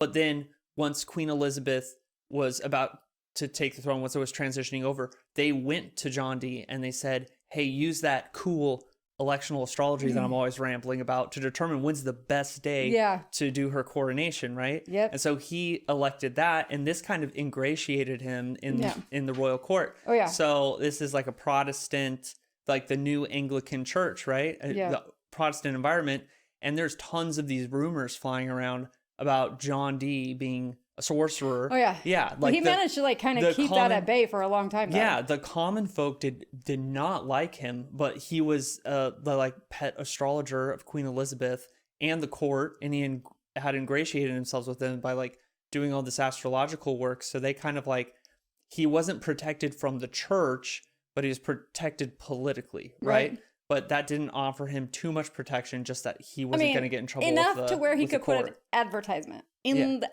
But then once Queen Elizabeth was about to take the throne, once it was transitioning over, they went to John Dee and they said, hey, use that cool electional astrology that I'm always rambling about to determine when's the best day to do her coronation, right? Yep. And so he elected that, and this kind of ingratiated him in the royal court. Oh, yeah. So this is like a Protestant, like the new Anglican church, right? The Protestant environment. And there's tons of these rumors flying around about John Dee being a sorcerer. Oh, yeah. Yeah. Like he managed to like kind of keep that at bay for a long time. Though. Yeah. The common folk did not like him, but he was the like pet astrologer of Queen Elizabeth and the court. And he had ingratiated himself with them by like doing all this astrological work. So they kind of like, he wasn't protected from the church, but he was protected politically. Right. But that didn't offer him too much protection, just that he wasn't going to get in trouble enough to where he could put an advertisement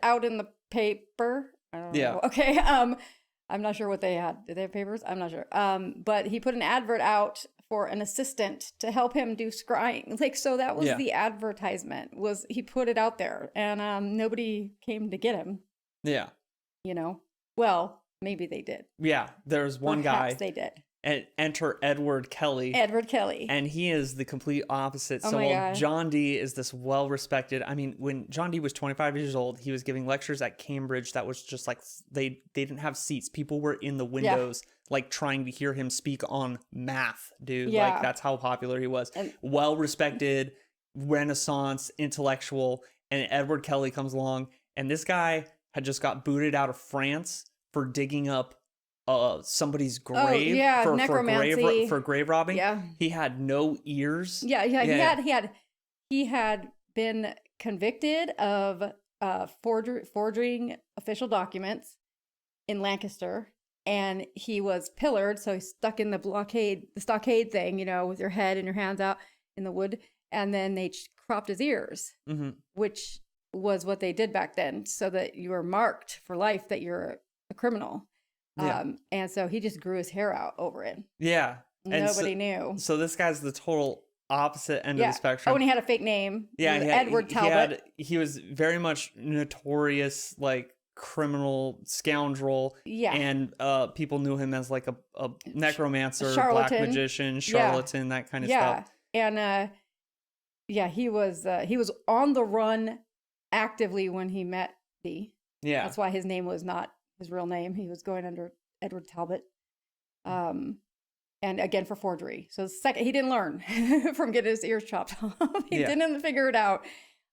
out in the paper. I don't know. Okay. I'm not sure what they had. Did they have papers? I'm not sure. But he put an advert out for an assistant to help him do scrying. Like, so that was the advertisement. Was he put it out there, and nobody came to get him. Yeah. You know. Well, maybe they did. Yeah. There's one guy. They did. And enter Edward Kelley. Edward Kelley. And he is the complete opposite. Oh so my while God. John Dee is this well-respected, I mean, when John Dee was 25 years old, he was giving lectures at Cambridge that was just like, they didn't have seats. People were in the windows, like trying to hear him speak on math, dude. Yeah. Like that's how popular he was. And well-respected, Renaissance, intellectual. And Edward Kelley comes along, and this guy had just got booted out of France for digging up somebody's grave for grave robbing. Yeah. He had no ears. He had been convicted of forging official documents in Lancaster, and he was pillared, so he's stuck in the stockade thing, you know, with your head and your hands out in the wood, and then they cropped his ears, which was what they did back then, so that you were marked for life that you're a criminal. And so he just grew his hair out over it. Yeah. Nobody knew. So this guy's the total opposite end of the spectrum. Oh, and he had a fake name. Yeah. Edward Talbot. He was very much notorious, like criminal scoundrel. Yeah. And people knew him as like a necromancer, black magician, charlatan, that kind of stuff. And he was on the run actively when he met Dee. Yeah. That's why his name was not his real name. He was going under Edward Talbot. And again for forgery. So he didn't learn from getting his ears chopped off. He didn't figure it out.